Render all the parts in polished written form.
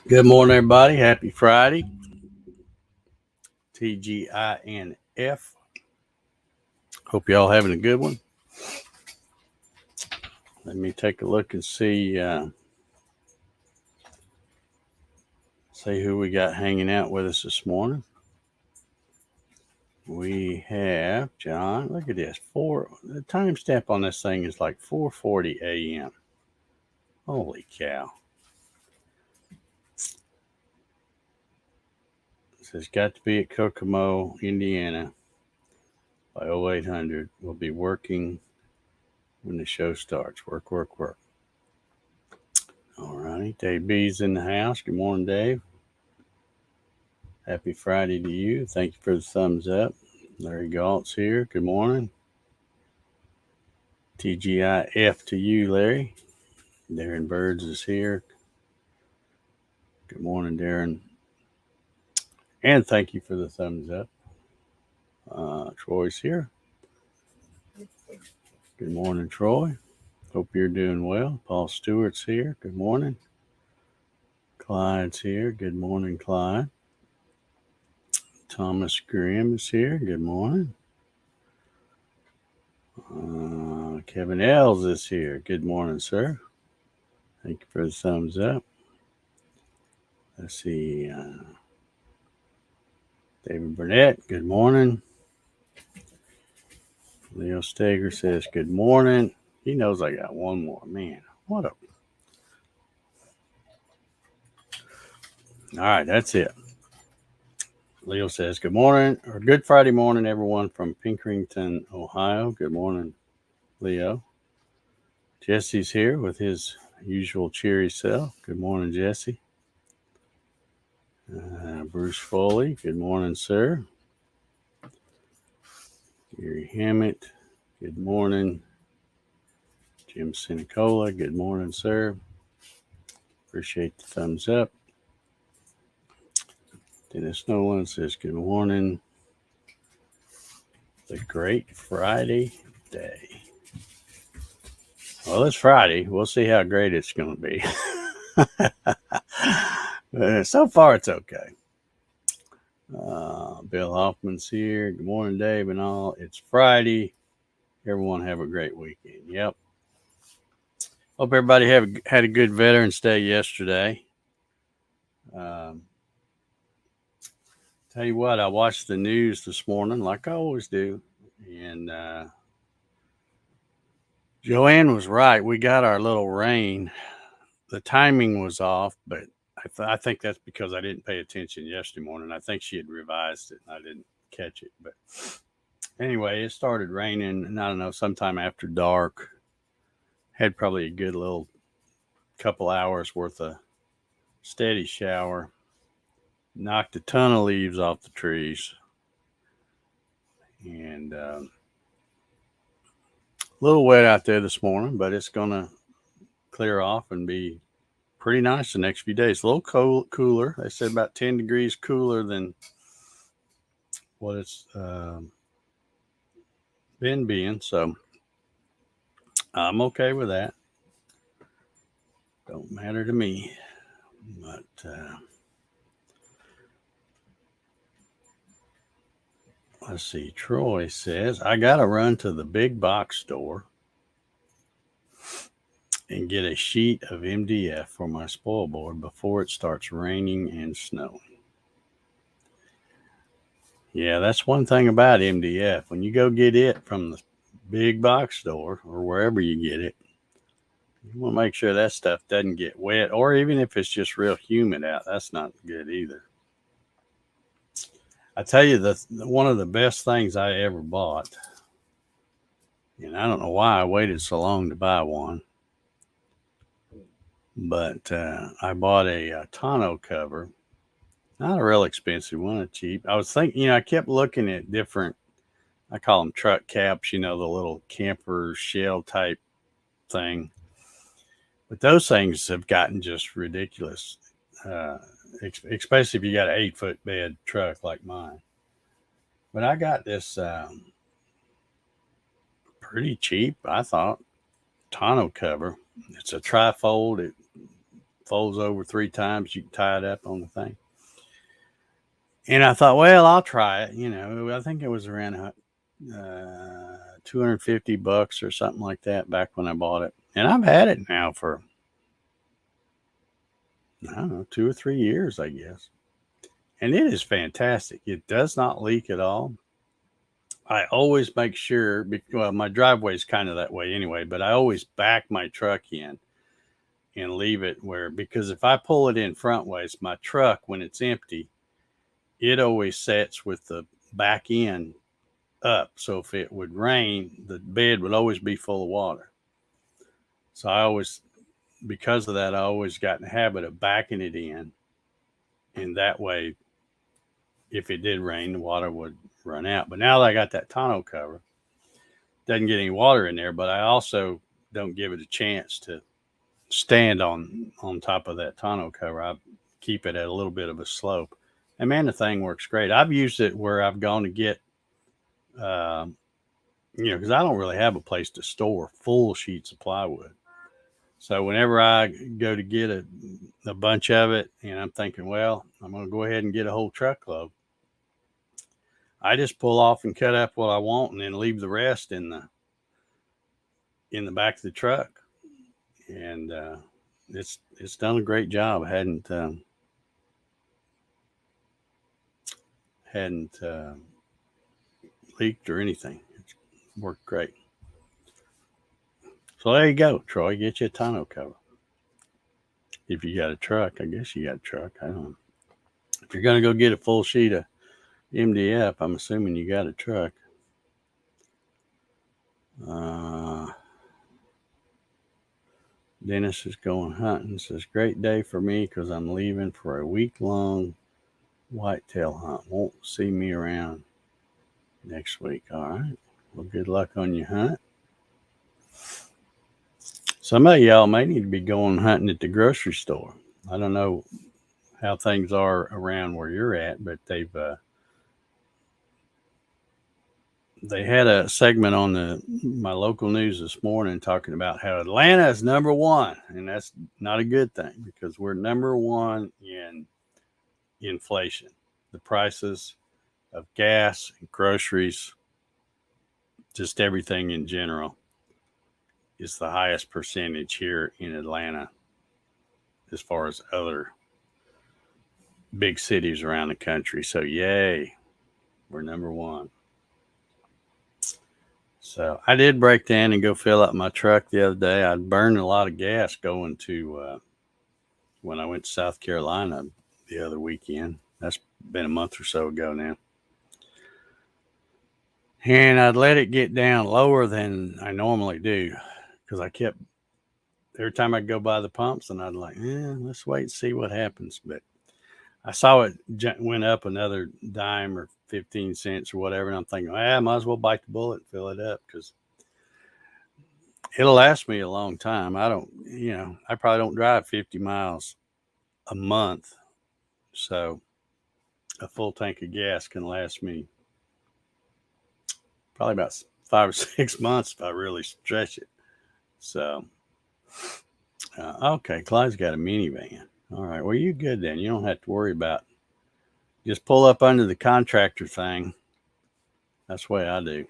Good morning, everybody. Happy Friday. TGINF. Hope y'all having a good one. Let me take a look and see who we got hanging out with us this morning. We have John. Look at this. The time stamp on this thing is like 4:40 a.m. Holy cow. It says got to be at Kokomo, Indiana by 0800. We'll be working when the show starts. Work, work, work. All righty. Dave B's in the house. Good morning, Dave. Happy Friday to you. Thank you for the thumbs up. Larry Galt's here. Good morning. TGIF to you, Larry. Darren Birds is here. Good morning, Darren. And thank you for the thumbs up. Troy's here. Good morning, Troy. Hope you're doing well. Paul Stewart's here. Good morning. Clyde's here. Good morning, Clyde. Thomas Grimm is here. Good morning. Kevin Els is here. Good morning, sir. Thank you for the thumbs up. Let's see. David Burnett, good morning. Leo Steger says, good morning. He knows I got one more. Man, what a. All right, that's it. Leo says, good morning, or good Friday morning, everyone from Pinkerton, Ohio. Good morning, Leo. Jesse's here with his usual cheery self. Good morning, Jesse. Bruce Foley, good morning, sir. Gary Hammett, good morning. Jim Sinicola, good morning, sir. Appreciate the thumbs up. Dennis Nolan says, good morning. The great Friday day. Well, it's Friday. We'll see how great it's going to be. So far, it's okay. Bill Hoffman's here. Good morning, Dave and all. It's Friday. Everyone have a great weekend. Yep. Hope everybody had a good Veterans Day yesterday. Tell you what, I watched the news this morning like I always do. And Joanne was right. We got our little rain. The timing was off, but I think that's because I didn't pay attention yesterday morning. I think she had revised it and I didn't catch it. But anyway, it started raining, and I don't know, sometime after dark. Had probably a good little couple hours worth of steady shower. Knocked a ton of leaves off the trees. And a little wet out there this morning, but it's going to clear off and be pretty nice the next few days. A little cooler. They said about 10 degrees cooler than what it's been being. So I'm okay with that. Don't matter to me. But let's see. Troy says, I got to run to the big box store and get a sheet of MDF for my spoil board before it starts raining and snowing. Yeah, that's one thing about MDF. When you go get it from the big box store or wherever you get it, you want to make sure that stuff doesn't get wet, or even if it's just real humid out, that's not good either. I tell you, one of the best things I ever bought, and I don't know why I waited so long to buy one, but I bought a tonneau cover. Not a real expensive one, a cheap. I was thinking, I kept looking at different, I call them truck caps, the little camper shell type thing. But those things have gotten just ridiculous, especially if you got an 8-foot bed truck like mine. But I got this pretty cheap, I thought, tonneau cover. It's a trifold. folds over 3 times. You can tie it up on the thing. And I thought, well, I'll try it. I think it was around $250 or something like that back when I bought it. And I've had it now for, I don't know, 2 or 3 years, I guess. And it is fantastic. It does not leak at all. I always make sure, well, my driveway is kind of that way anyway, but I always back my truck in and leave it because if I pull it in front ways, my truck, when it's empty, it always sets with the back end up. So if it would rain, the bed would always be full of water. So because of that, I always got in the habit of backing it in. And that way, if it did rain, the water would run out. But now that I got that tonneau cover, doesn't get any water in there, but I also don't give it a chance to stand on top of that tonneau cover. I keep it at a little bit of a slope. And man, the thing works great. I've used it where I've gone to get, because I don't really have a place to store full sheets of plywood. So whenever I go to get a bunch of it, and I'm thinking, well, I'm going to go ahead and get a whole truckload, I just pull off and cut up what I want, and then leave the rest in the back of the truck. And it's done a great job. I hadn't leaked or anything. It's worked great. So there you go, Troy. Get you a tonneau cover. If you got a truck, I guess you got a truck. I don't know. If you're going to go get a full sheet of MDF, I'm assuming you got a truck. Dennis is going hunting. Says, great day for me because I'm leaving for a week-long whitetail hunt. Won't see me around next week. All right. Well, good luck on your hunt. Some of y'all may need to be going hunting at the grocery store. I don't know how things are around where you're at, but they had a segment on my local news this morning talking about how Atlanta is number one, and that's not a good thing because we're number one in inflation. The prices of gas and groceries, just everything in general, is the highest percentage here in Atlanta as far as other big cities around the country. So yay, we're number one. So I did break down and go fill up my truck the other day. I'd burned a lot of gas going to when I went to South Carolina the other weekend. That's been a month or so ago now. And I'd let it get down lower than I normally do because I kept, every time I'd go by the pumps and I'd like, let's wait and see what happens. But I saw it went up another dime or 15 cents or whatever. And I'm thinking, I might as well bite the bullet and fill it up because it'll last me a long time. I probably don't drive 50 miles a month. So a full tank of gas can last me probably about 5 or 6 months if I really stretch it. So, okay, Clyde's got a minivan. All right, well, you're good then. You don't have to worry about it. Just pull up under the contractor thing. That's the way I do.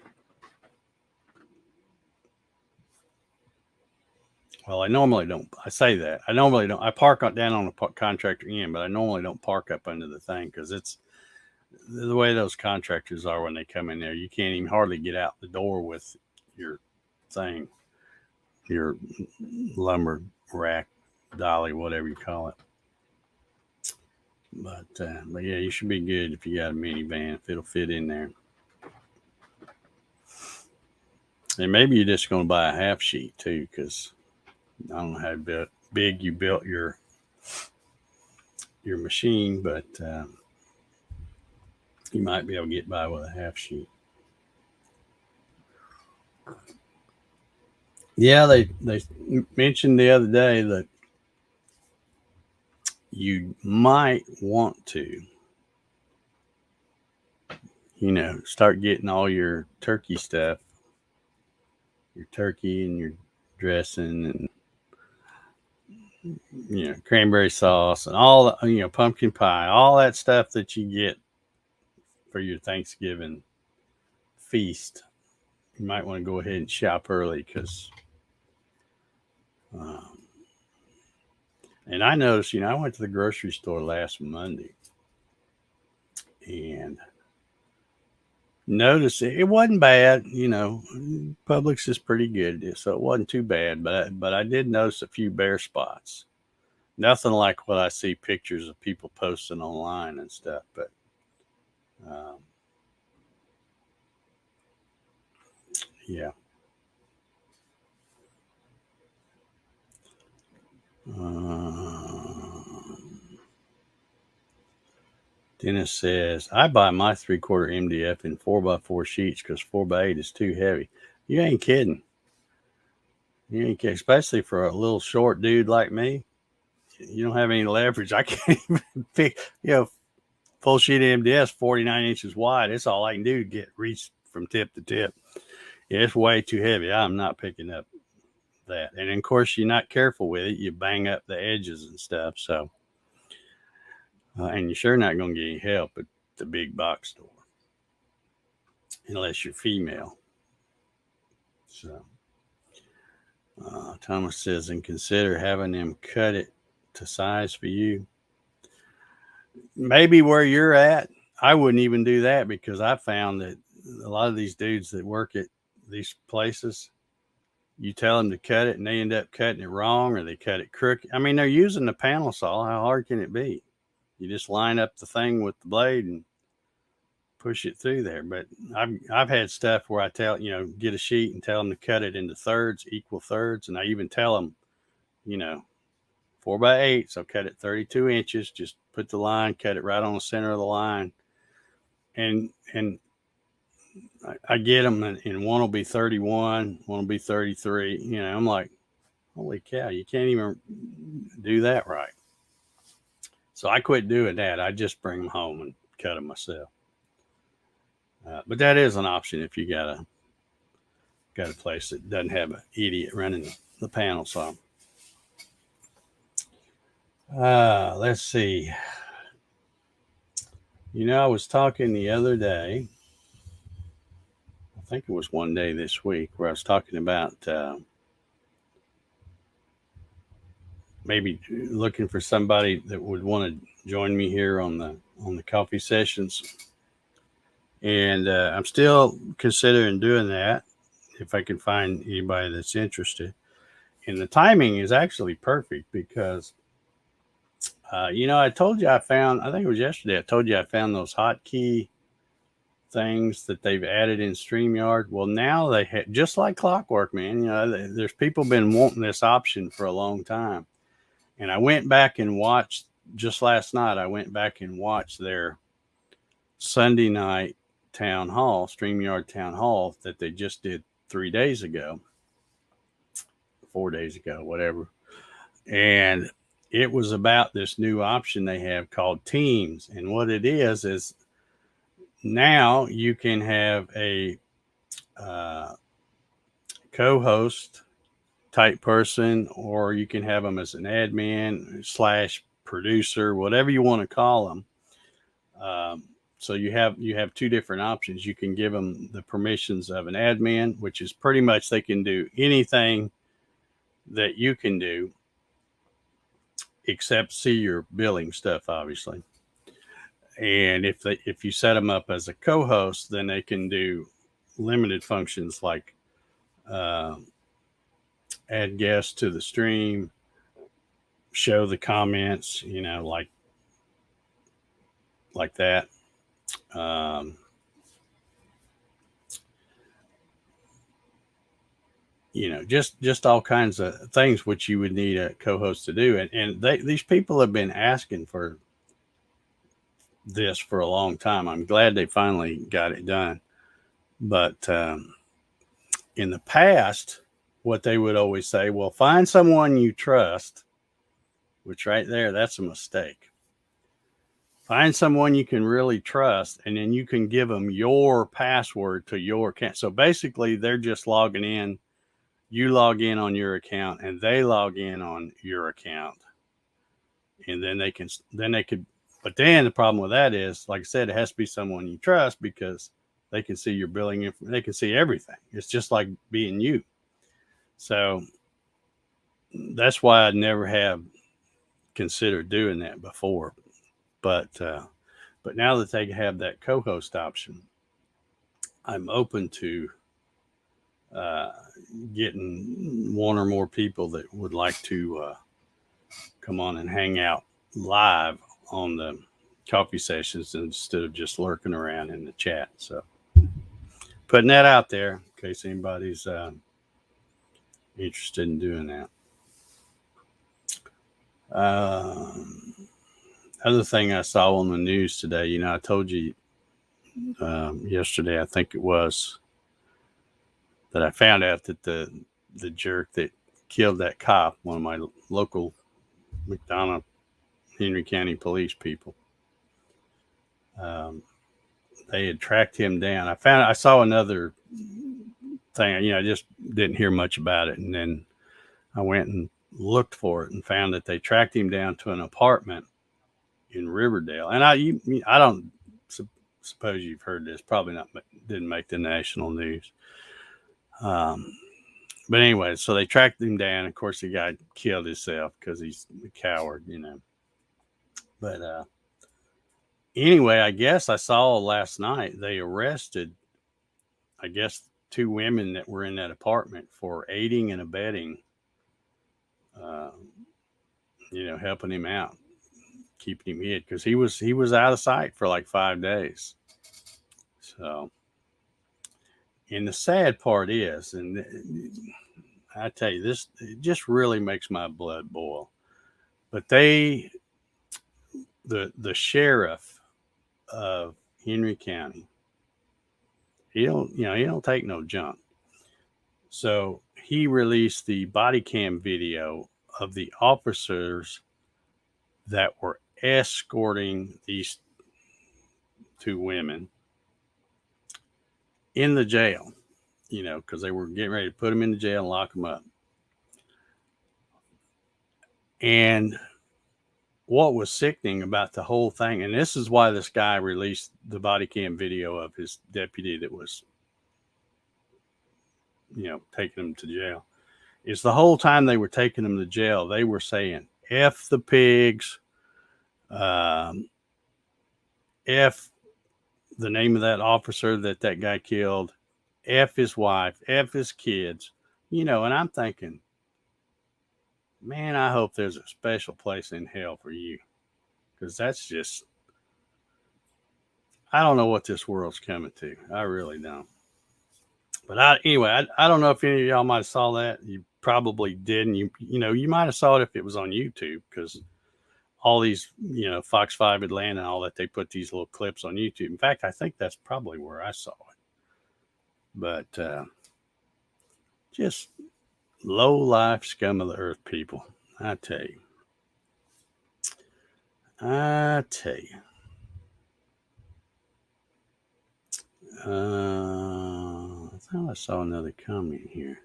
Well, I normally don't. I say that. I normally don't. I park down on the contractor end, but I normally don't park up under the thing because it's the way those contractors are when they come in there. You can't even hardly get out the door with your thing, your lumber rack, dolly, whatever you call it. But yeah, you should be good if you got a minivan, if it'll fit in there. And maybe you're just going to buy a half sheet too, because I don't know how big you built your machine, but you might be able to get by with a half sheet. Yeah, they mentioned the other day that you might want to, start getting all your turkey stuff, your turkey and your dressing and cranberry sauce and all the, pumpkin pie, all that stuff that you get for your Thanksgiving feast. You might want to go ahead and shop early because, and I noticed, I went to the grocery store last Monday and noticed it wasn't bad. Publix is pretty good, so it wasn't too bad. But I did notice a few bare spots. Nothing like what I see pictures of people posting online and stuff, but yeah. Dennis says, I buy my 3/4 MDF in 4x4 sheets because 4x8 is too heavy. You ain't kidding. Especially for a little short dude like me. You don't have any leverage. I can't even pick, full sheet of MDF is 49 inches wide. It's all I can do to get reach from tip to tip. Yeah, it's way too heavy. I'm not picking up that. And of course, you're not careful with it. You bang up the edges and stuff. So, and you're sure not going to get any help at the big box store unless you're female. So, Thomas says, and consider having them cut it to size for you. Maybe where you're at, I wouldn't even do that because I found that a lot of these dudes that work at these places, you tell them to cut it and they end up cutting it wrong or they cut it crooked. I mean, they're using the panel saw. How hard can it be? You just line up the thing with the blade and push it through there. But I've had stuff where I tell, get a sheet and tell them to cut it into thirds, equal thirds. And I even tell them, 4x8, so cut it 32 inches, just put the line, cut it right on the center of the line. And I get them and one will be 31, one will be 33. I'm like, holy cow, you can't even do that right. So I quit doing that. I just bring them home and cut them myself. But that is an option if you got a place that doesn't have an idiot running the panel saw. Let's see. I was talking the other day, I think it was one day this week, where I was talking about maybe looking for somebody that would want to join me here on the coffee sessions. And I'm still considering doing that if I can find anybody that's interested. And the timing is actually perfect because I told you I think it was yesterday, I told you I found those hotkey things that they've added in StreamYard. Well, now they have, just like clockwork, man, there's people been wanting this option for a long time. And I went back and watched, just last night, I went back and watched their Sunday night town hall, StreamYard town hall that they just did 3 days ago, 4 days ago, whatever. And it was about this new option they have called Teams. And what it is now you can have a co-host type person, or you can have them as an admin / producer, whatever you want to call them. So you have two different options. You can give them the permissions of an admin, which is pretty much they can do anything that you can do except see your billing stuff, obviously. And if you set them up as a co-host, then they can do limited functions like add guests to the stream, show the comments, like that. Just all kinds of things which you would need a co-host to do. And these people have been asking for this for a long time. I'm glad they finally got it done. But in the past, what they would always say, well, find someone you trust, which right there, that's a mistake. Find someone you can really trust, and then you can give them your password to your account. So basically, they're just logging in you log in on your account and they log in on your account, and then they could. But then the problem with that is, like I said, it has to be someone you trust because they can see your billing information. They can see everything. It's just like being you. So that's why I never have considered doing that before. But now that they have that co-host option, I'm open to getting one or more people that would like to come on and hang out live on the coffee sessions instead of just lurking around in the chat. So putting that out there in case anybody's interested in doing that. Other thing I saw on the news today, I told you yesterday, I think it was, that I found out that the jerk that killed that cop, one of my local McDonough, Henry County police people, they had tracked him down. I saw another thing, I just didn't hear much about it. And then I went and looked for it and found that they tracked him down to an apartment in Riverdale. And I don't suppose you've heard this, probably not, didn't make the national news. But anyway, so they tracked him down. Of course, the guy killed himself because he's a coward, But anyway, I guess I saw last night they arrested, I guess, 2 women that were in that apartment for aiding and abetting, helping him out, keeping him hid, because he was out of sight for like 5 days. So, and the sad part is, and I tell you, this, it just really makes my blood boil. But the sheriff of Henry County, he don't take no junk. So he released the body cam video of the officers that were escorting these 2 women in the jail, because they were getting ready to put them in the jail and lock them up. And what was sickening about the whole thing, and this is why this guy released the body cam video of his deputy that was, taking him to jail, is the whole time they were taking him to jail, they were saying, F the pigs, F the name of that officer that guy killed, F his wife, F his kids, and I'm thinking, man, I hope there's a special place in hell for you, because that's just, I don't know what this world's coming to. I really don't. But I don't know if any of y'all might have saw that. You probably didn't. You might have saw it if it was on YouTube, because all these, Fox 5 Atlanta and all that, they put these little clips on YouTube. In fact, I think that's probably where I saw it. But just low life scum of the earth people, I tell you. I thought I saw another comment here.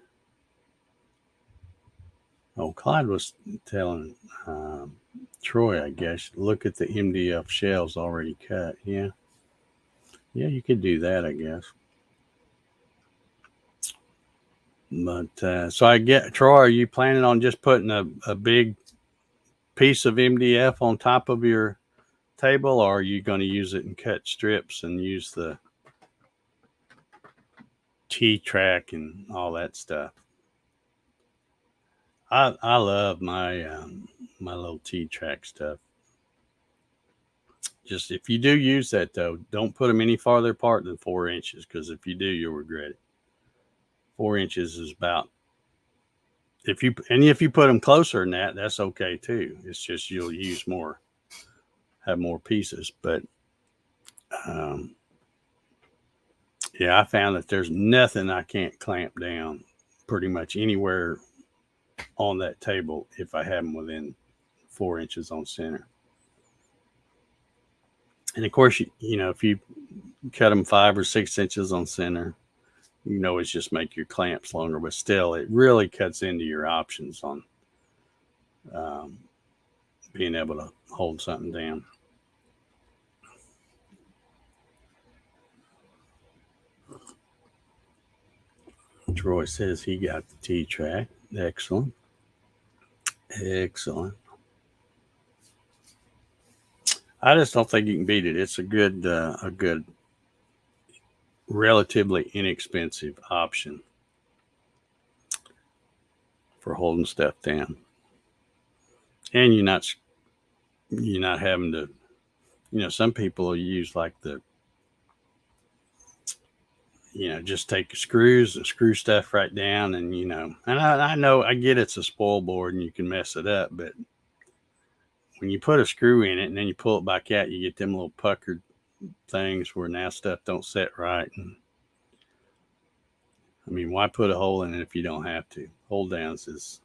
Oh, Clyde was telling Troy, I guess, look at the MDF shells already cut. Yeah, you could do that, I guess. But so I get, Troy, are you planning on just putting a big piece of MDF on top of your table, or are you going to use it and cut strips and use the T-track and all that stuff? I love my my little T-track stuff. Just, if you do use that, though, don't put them any farther apart than 4 inches, because if you do, you'll regret it. 4 inches is about, if you put them closer than that, that's okay too. It's just you'll use more, have more pieces. But yeah, I found that there's nothing I can't clamp down pretty much anywhere on that table if I have them within 4 inches on center. And of course, if you cut them 5 or 6 inches on center, You can always just make your clamps longer, but still, it really cuts into your options on being able to hold something down. Troy says he got the T-track. Excellent. Excellent. I just don't think you can beat it. It's a good, relatively inexpensive option for holding stuff down, and you're not having to. Some people will use like just take screws and screw stuff right down, and I know I get it's a spoil board and you can mess it up, but when you put a screw in it and then you pull it back out, you get them little puckered things where now stuff don't set right. And I mean, why put a hole in it if you don't have to? Hold downs is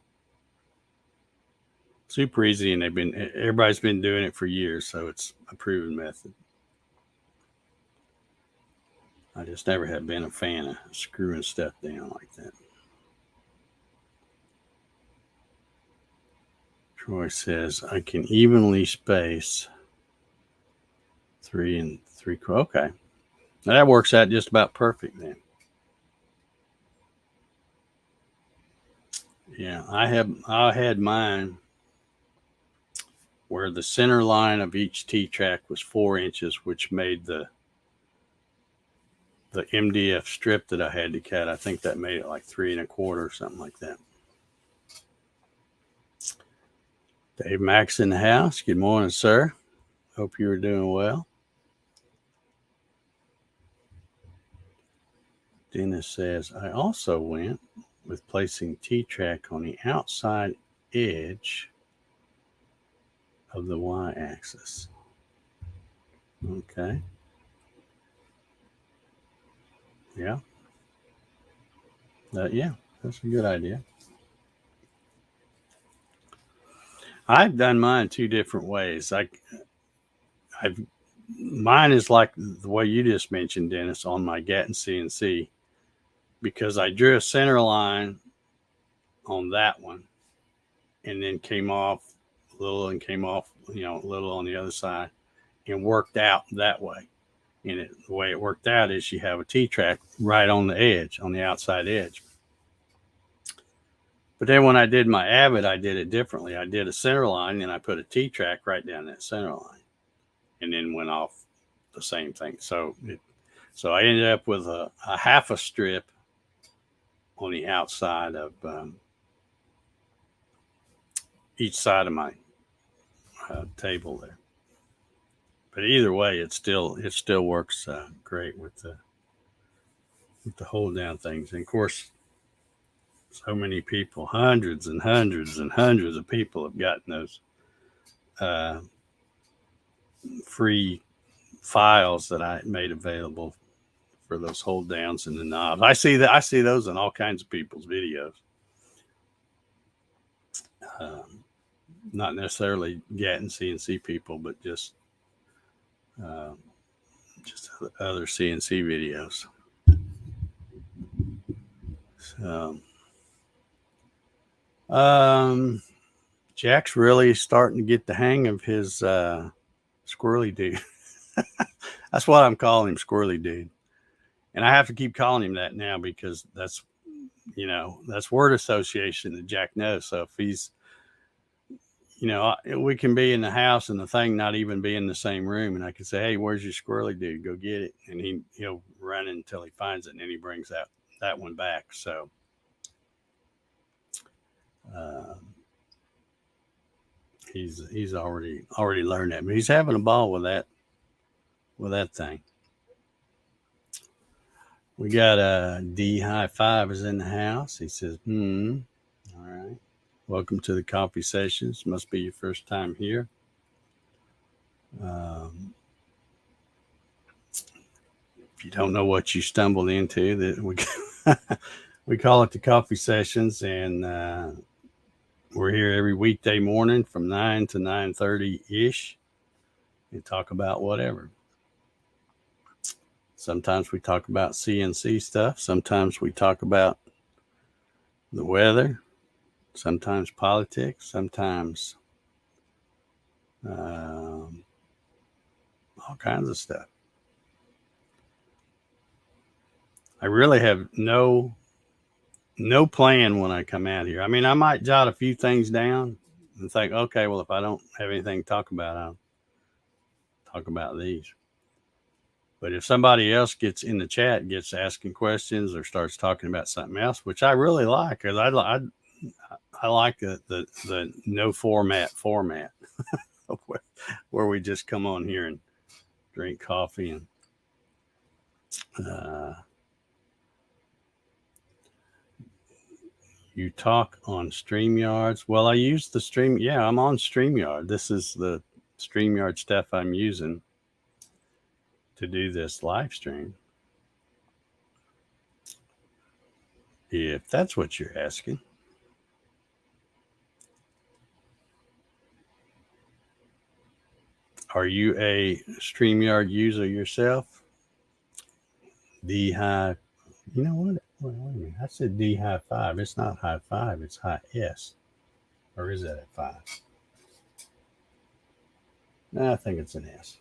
super easy, and everybody's been doing it for years, so it's a proven method. I just never have been a fan of screwing stuff down like that. Troy says I can evenly space 3 3/4. Okay, now that works out just about perfect then. Yeah, I had mine where the center line of each T-track was 4 inches, which made the MDF strip that I had to cut. I think that made it like 3 1/4 or something like that. Dave Max in the house. Good morning, sir. Hope you are doing well. Dennis says, I also went with placing T-track on the outside edge of the Y-axis. Okay. Yeah. Yeah, that's a good idea. I've done mine 2 different ways. Mine is like the way you just mentioned, Dennis, on my Gatton CNC, because I drew a center line on that one and then came off a little and came off, a little on the other side and worked out that way. And the way it worked out is you have a T-track right on the edge, on the outside edge. But then when I did my Avid, I did it differently. I did a center line and I put a T-track right down that center line and then went off the same thing. So I ended up with a half a strip on the outside of each side of my table there. But either way, it still works great with the hold down things. And of course, so many people, hundreds and hundreds and hundreds of people have gotten those free files that I made available for those hold downs and the knobs. I see those in all kinds of people's videos. Not necessarily Gatton CNC people, but just other CNC videos. So, Jack's really starting to get the hang of his squirrely dude. That's what I'm calling him, squirrely dude. And I have to keep calling him that now because that's word association that Jack knows. So if he's, we can be in the house and the thing not even be in the same room, and I can say, "Hey, where's your squirrely dude? Go get it." And he'll run until he finds it, and then he brings that one back. So he's already learned that, but he's having a ball with that thing. We got a D High Five is in the house. He says, all right. Welcome to the coffee sessions. Must be your first time here. If you don't know what you stumbled into, that we call it the coffee sessions, and we're here every weekday morning from 9 to 9:30 ish, and talk about whatever. Sometimes we talk about CNC stuff. Sometimes we talk about the weather. Sometimes politics. Sometimes all kinds of stuff. I really have no plan when I come out here. I mean, I might jot a few things down and think, okay, well, if I don't have anything to talk about, I'll talk about these. But if somebody else gets in the chat, gets asking questions or starts talking about something else, which I really like, because I like the no format where we just come on here and drink coffee and you talk on StreamYards. Well, I use the Stream. Yeah, I'm on StreamYard. This is the StreamYard stuff I'm using to do this live stream. If that's what you're asking. Are you a StreamYard user yourself? D-High. You know what? Wait a minute. I said D-High 5. It's not High 5. It's High S. Or is that a 5? No, I think it's an S.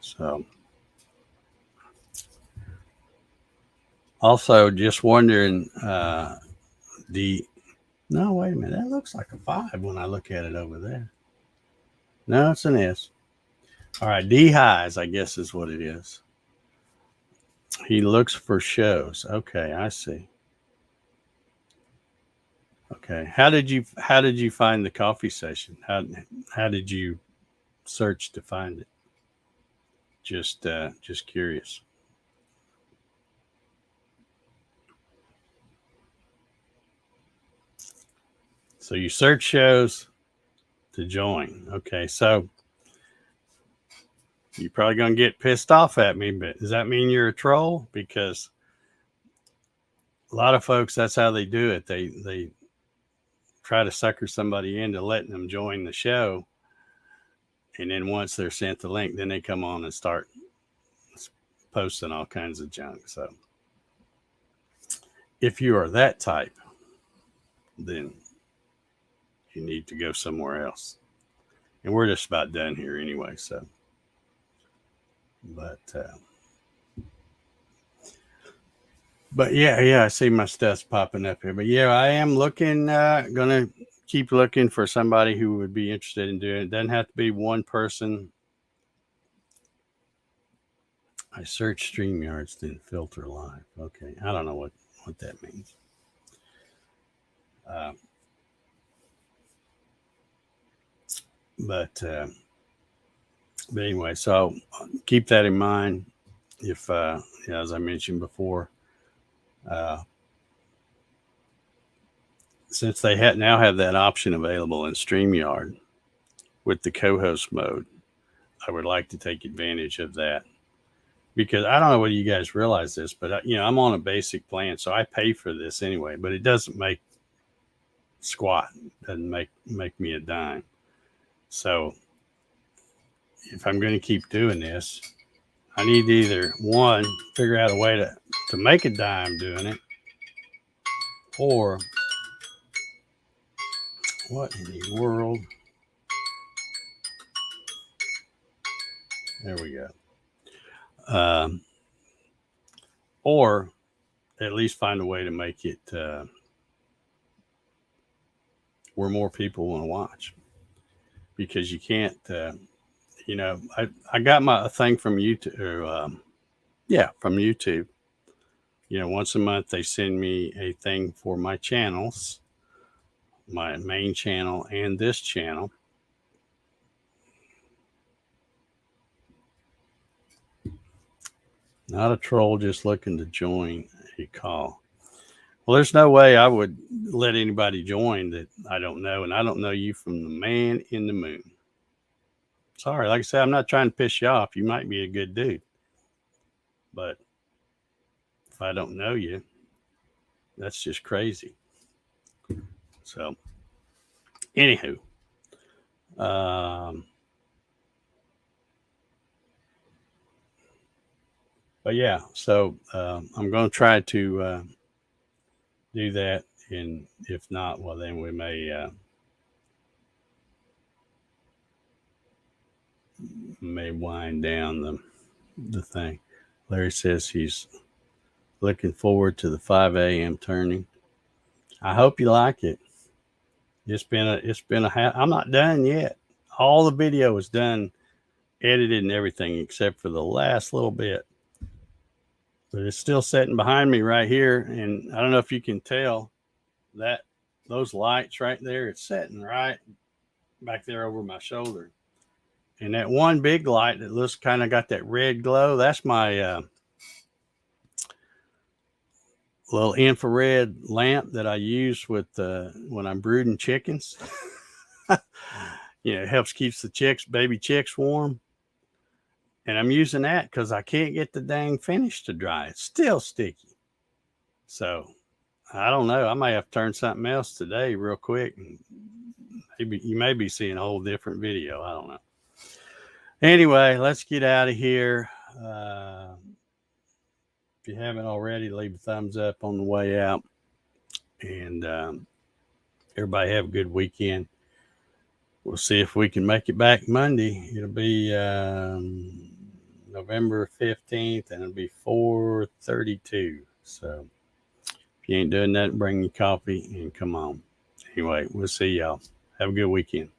So, also just wondering, no, wait a minute. That looks like a 5 when I look at it over there. No, it's an S. All right, D-Highs, I guess is what it is. He looks for shows. Okay, I see. Okay, how did you find the coffee session? How did you search to find it? Just curious. So you search shows to join. Okay, so you're probably going to get pissed off at me, but does that mean you're a troll? Because a lot of folks, that's how they do it. They try to sucker somebody into letting them join the show. And then once they're sent the link, then they come on and start posting all kinds of junk. So if you are that type, then you need to go somewhere else. And we're just about done here anyway. So, but yeah, I see my stuff's popping up here. But yeah, I am looking, gonna keep looking for somebody who would be interested in doing it. It doesn't have to be one person. I search StreamYards, then filter live. Okay, I don't know what that means. But anyway, so keep that in mind. If as I mentioned before, since they now have that option available in StreamYard with the co-host mode, I would like to take advantage of that, because I don't know whether you guys realize this, but I'm on a basic plan, so I pay for this anyway, but it doesn't make squat. It doesn't make me a dime. So if I'm going to keep doing this, I need to either, one, figure out a way to make a dime doing it, or what in the world? There we go. Or at least find a way to make it where more people want to watch, because you can't, I got my thing from YouTube, from YouTube. Once a month they send me a thing for my channels, my main channel and this channel. Not a troll, just looking to join a call. Well, there's no way I would let anybody join that I don't know, and I don't know you from the man in the moon. Sorry, like I said, I'm not trying to piss you off. You might be a good dude, but if I don't know you, that's just crazy. So, anywho, But yeah, so I'm going to try to do that. And if not, well, then we may wind down the thing. Larry says he's looking forward to the 5 a.m. turning. I hope you like it. I'm not done yet. All the video is done, edited and everything except for the last little bit. But it's still sitting behind me right here, and I don't know if you can tell that those lights right there. It's sitting right back there over my shoulder, and that one big light that looks kind of got that red glow. That's my little infrared lamp that I use with when I'm brooding chickens. It helps keeps the baby chicks warm. And I'm using that because I can't get the dang finish to dry. It's still sticky. So I don't know. I may have to turn something else today real quick. And maybe you may be seeing a whole different video. I don't know. Anyway, let's get out of here. If you haven't already, leave a thumbs up on the way out. And everybody have a good weekend. We'll see if we can make it back Monday. It'll be November 15th, and it'll be 4:32. So if you ain't doing nothing, bring your coffee and come on. Anyway, we'll see y'all. Have a good weekend.